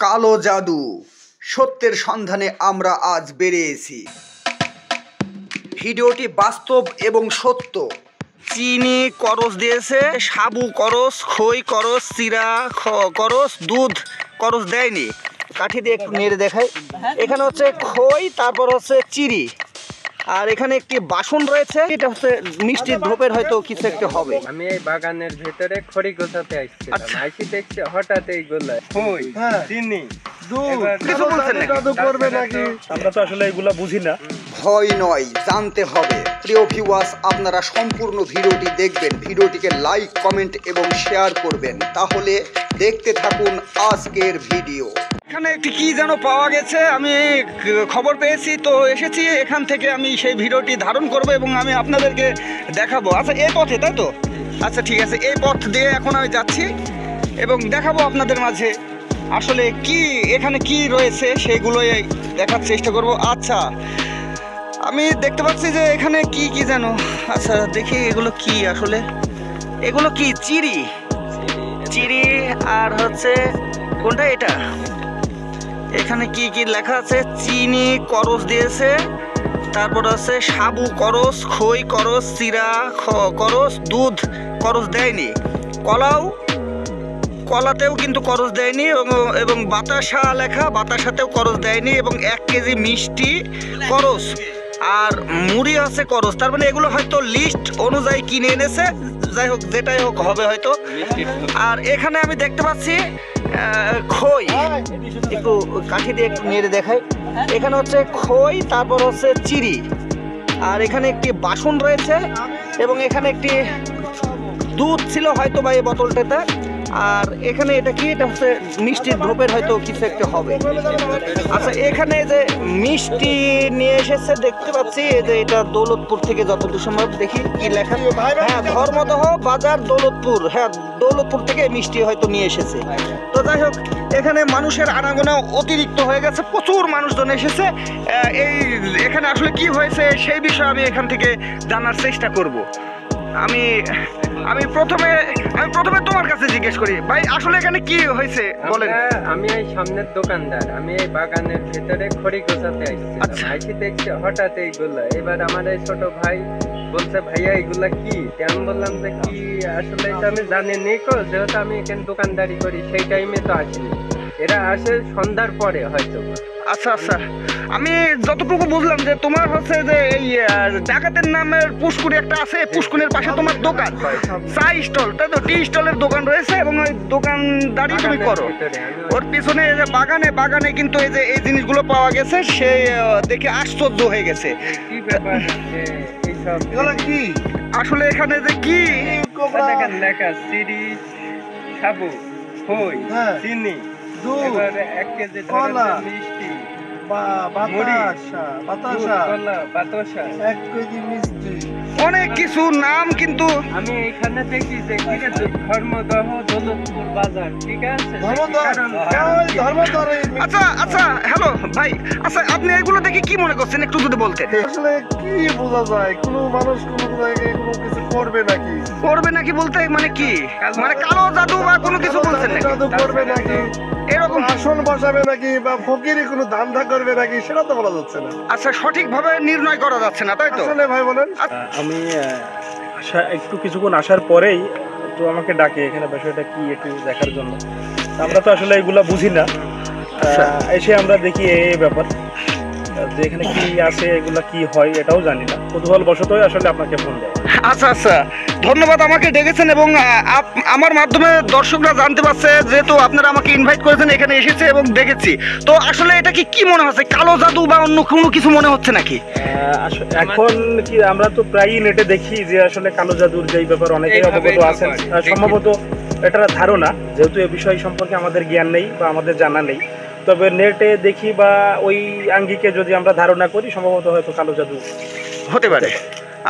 কালো জাদু সত্যের সন্ধানে আমরা আজ বেরিয়েছি। ভিডিওটি বাস্তব এবং সত্য। চিনি করস দিয়েছে, সাবু করস, খই করস, চিরা করস, দুধ করস দেয়নি। কাঠি দিয়ে একটু নেড়ে দেখাই। এখানে হচ্ছে খই, তারপর হচ্ছে চিড়ি, আর এখানে একটি বাসন রয়েছে, এটা হচ্ছে মিষ্টির ধোপের হয়তো কিছু একটা হবে। আমি এই বাগানের ভিতরে খড়ি গোছাতে আসছিলাম, আইসি দেখছি হঠাৎ এইগুলা খই, চিনি, কিছু বলছেন নাকি? আমরা তো আসলে এগুলা বুঝি না। ভয় নয়, জানতে হবে। প্রিয় ভিউয়ার্স, আপনারা সম্পূর্ণ ভিডিওটি দেখবেন, ভিডিওটিকে লাইক, কমেন্ট এবং শেয়ার করবেন। তাহলে দেখতে থাকুন আজকের ভিডিও। এখানে একটি কি যেন পাওয়া গেছে, আমি খবর পেয়েছি, তো এসেছি এখান থেকে। আমি সেই ভিডিওটি ধারণ করব এবং আমি আপনাদেরকে দেখাবো। আচ্ছা, এই পথে, তাই তো? আচ্ছা ঠিক আছে, এই পথ দিয়ে এখন আমি যাচ্ছি এবং দেখাবো আপনাদের মাঝে আসলে কি এখানে কি রয়েছে, সেগুলোই দেখার চেষ্টা করব। আচ্ছা, আমি দেখতে পাচ্ছি যে এখানে কি কি যেন। আচ্ছা দেখি এগুলো কি, আসলে এগুলো কি? চিড়ি, চিড়ি আর হচ্ছে কোনটা এটা? এখানে কি কি লেখা আছে? চিনি করস দিয়েছে, তারপর আছে সাবু করস, খই করস, চিরা করস, দুধ করস দেয়নি। কলাতেও কিন্তু করস দেয়নি এবং বাতাসা লেখা, বাতাসাতেও করস দেয়নি, এবং 1 কেজি মিষ্টি করস আর মুড়ি আছে করস। তার মানে এগুলো হয়তো লিস্ট অনুযায়ী কিনে এনেছে, যাই হোক যেটাই হোক হবে হয়তো। আর এখানে আমি দেখতে পাচ্ছি খই, একটু কাঠি দিয়ে একটু নেড়ে দেখাই। এখানে হচ্ছে খই, তারপর হচ্ছে চিড়ি, আর এখানে একটি বাসন রয়েছে, এবং এখানে একটি দুধ ছিল হয়তো বা এই বোতলটাতে। আর এখানে এটা কি? এটা হচ্ছে মিষ্টির ধোপের হয়তো কিছু একটা হবে। আচ্ছা, এখানে যে মিষ্টি নিয়ে এসেছে দেখতে পাচ্ছি, যে এটা দৌলতপুর থেকে, যতদূর সম্ভব দেখি কি লেখা। হ্যাঁ, ধর্মদহ বাজার দৌলতপুর। হ্যাঁ, দৌলতপুর থেকে মিষ্টি হয়তো নিয়ে এসেছে। তো যাই হোক, এখানে মানুষের আনাগোনা অতিরিক্ত হয়ে গেছে, প্রচুর মানুষজন এসেছে। এখানে আসলে কি হয়েছে সেই বিষয়ে আমি এখান থেকে জানার চেষ্টা করব। আমি প্রথমে তোমার কাছে জিজ্ঞেস করি, ভাই আসলে এখানে কি হয়েছে বলেন। আমি এই সামনের দোকানদার, আমি এই বাগানের ভিতরে খড়ি গোছাতে আসছিলাম, আইসি দেখছি হঠাৎ এইগুলা। এবার আমার এই ছোট ভাই বলছে, ভাইয়া এগুলা কি? আমি বললাম যে কি আসলে এটা আমি জানি নি, যেহেতু আমি এখানে দোকানদারি করি, সেই টাইমে তো আসিনি, এরা আসে সন্ধ্যার পরে হয়তো। আচ্ছা আচ্ছা, আমি যতটুকু বুঝলাম যে তোমার হচ্ছে যে এই ডাকাতের নামের পুষ্কুনি একটা আছে, পুষ্কুনির পাশে তোমার দোকান, চা স্টল, তাই তো? টি স্টলের দোকান রয়েছে এবং ওই দোকানদারি তুমি করো। ওর পিছনে যে বাগানে কিন্তু এই যে এই জিনিসগুলো পাওয়া গেছে, সে দেখে আশ্চর্য হয়ে গেছে। কি ব্যাপার এইসব কি আসলে এখানে যে কি লেখা? চিড়ি, সাবু, খই, চিনি, দুধ, 1 কেজি মিষ্টি, অনেক কিছু নাম, কিন্তু আমি এখানে দেখি যে ধর্মদহ দৌলতপুর বাজার, ঠিক আছে? আচ্ছা আচ্ছা, হ্যালো ভাই, আচ্ছা আপনি এগুলো দেখে কি মনে করছেন একটু যদি বলতেন। আসলে কি বোঝা যায়, কোনো মানুষ কোনো জায়গায় কোনো কিছু করবে নাকি বলতে মানে কি, মানে কালো জাদু বা কোনো কিছু বলছেন নাকি? জাদু করবে নাকি, এরকম আসন বসাবে নাকি, বা ফকিরি কোনো ধান্দা করবে নাকি, সেটা তো বলা যাচ্ছে না। আচ্ছা, সঠিকভাবে নির্ণয় করা যাচ্ছে না, তাই তো? আসলে ভাই বলেন। আমি একটু কিছুক্ষণ আসার পরেই তো আমাকে ডাকে এখানে বিষয়টা কি একটু দেখার জন্য। আমরা তো আসলে এগুলা বুঝি না, এসে আমরা দেখি এই ব্যাপার যে এখানে কি আছে, এগুলা কি হয় এটাও জানি না, কৌতূহল বশতই আসলে আপনাকে ফোন দেয়। আচ্ছা আচ্ছা, ধন্যবাদ আমাকে ডেকেছেন, এবং আমার মাধ্যমে দর্শকরা জানতে পারছে, যেহেতু আপনারা আমাকে ইনভাইট করেছেন, এখানে এসেছে এবং দেখেছি। তো আসলে এটা কি মনে হচ্ছে, কালো জাদু বা অন্য কোনো কিছু মনে হচ্ছে নাকি? এখন কি আমরা তো প্রায়ই নেটে দেখি যে আসলে কালো জাদুর যেই ব্যাপার অনেকেই অবগত আছেন, সম্ভবত এটা ধারণা, যেহেতু এই বিষয় সম্পর্কে আমাদের জ্ঞান নেই বা আমাদের জানা নেই, তবে নেটে দেখি বা ওই আঙ্গিকে যদি আমরা ধারণা করি, সম্ভবত হয়তো কালো জাদু হতে পারে।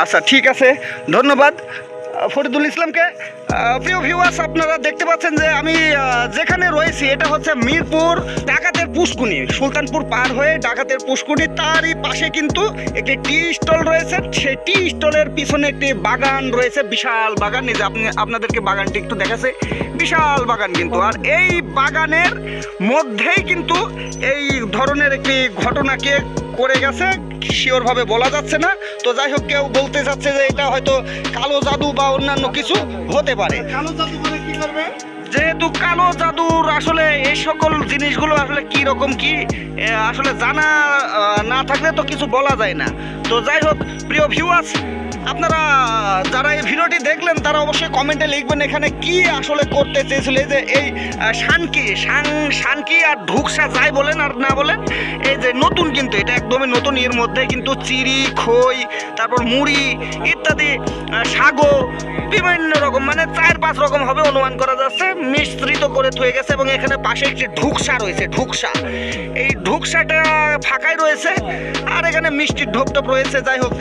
আচ্ছা ঠিক আছে, ধন্যবাদ। ফরিদুল ইসলামকে। প্রিয় ভিউয়ার্স, আপনারা দেখতে পাচ্ছেন যে আমি যেখানে রয়েছি এটা হচ্ছে মিরপুর ডাকাতের পুষ্কুনি, সুলতানপুর পার হয়ে ডাকাতের পুষ্কুনি, তারই পাশে কিন্তু একটি টি স্টল রয়েছে। সেই টি স্টলের পিছনে একটি বাগান রয়েছে, বিশাল বাগান। এই যে আপনাদেরকে বাগানটি একটু দেখাচ্ছে, বিশাল বাগান কিন্তু। আর এই বাগানের মধ্যেই কিন্তু এই ধরনের একটি ঘটনাকে করে গেছে, শিওরভাবে বলা যাচ্ছে না। তো যাই হোক, কেউ বলতে যাচ্ছে যে এটা হয়তো কালো জাদু বা অন্যান্য কিছু হতে পারে। কালো জাদু করে কি করবে? যেহেতু কালো জাদুর আসলে এই সকল জিনিসগুলো আসলে কি রকম কি আসলে জানা না থাকলে তো কিছু বলা যায় না। তো যাই হোক, প্রিয় ভিউয়ার্স, আপনারা যারা এই ভিডিওটি দেখলেন তারা অবশ্যই কমেন্টে লিখবেন এখানে কি আসলে করতে চেয়েছিল। এই যে এই শানকি আর ঢুকসা যাই বলেন আর না বলেন, এই যে নতুন, কিন্তু এটা একদমই নতুন। এর মধ্যে কিন্তু চিড়ি, খই, তারপর মুড়ি ইত্যাদি, সাগো, বিভিন্ন রকম, মানে 4-5 রকম হবে অনুমান করা যাচ্ছে, মিশ্রিত করে থয়ে গেছে। এবং এখানে পাশে একটি ঢুকসা রয়েছে, ঢুকসা, এই ঢুকসাটা ফাঁকাই রয়েছে, আর এখানে মিষ্টির ঢোপ রয়েছে। যাই হোক,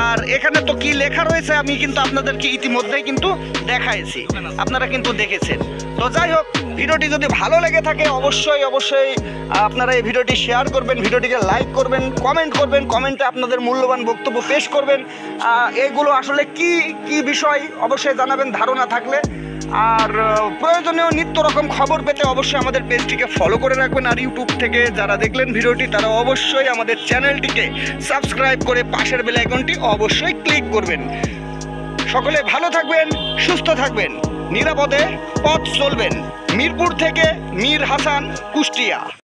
আর এখানে তো কি লেখা রয়েছে আমি কিন্তু আপনাদেরকে ইতিমধ্যেই কিন্তু দেখাইছি, আপনারা কিন্তু দেখেছেন। তো যাই হোক, ভিডিওটি যদি ভালো লেগে থাকে অবশ্যই আপনারা এই ভিডিওটি শেয়ার করবেন, ভিডিওটিকে লাইক করবেন, কমেন্ট করবেন, কমেন্টে আপনাদের মূল্যবান বক্তব্য পেশ করবেন। এইগুলো আসলে কি বিষয় অবশ্যই জানাবেন ধারণা থাকলে। আর প্রয়োজনীয় নিত্য রকম খবর পেতে অবশ্যই আমাদের পেজটিকে ফলো করে রাখবেন। আর ইউটিউব থেকে যারা দেখলেন ভিডিওটি তারা অবশ্যই আমাদের চ্যানেলটিকে সাবস্ক্রাইব করে পাশের বেল আইকনটি অবশ্যই ক্লিক করবেন। সকলে ভালো থাকবেন, সুস্থ থাকবেন, নিরাপদে পথ চলবেন। মিরপুর থেকে মীর হাসান, কুষ্টিয়া।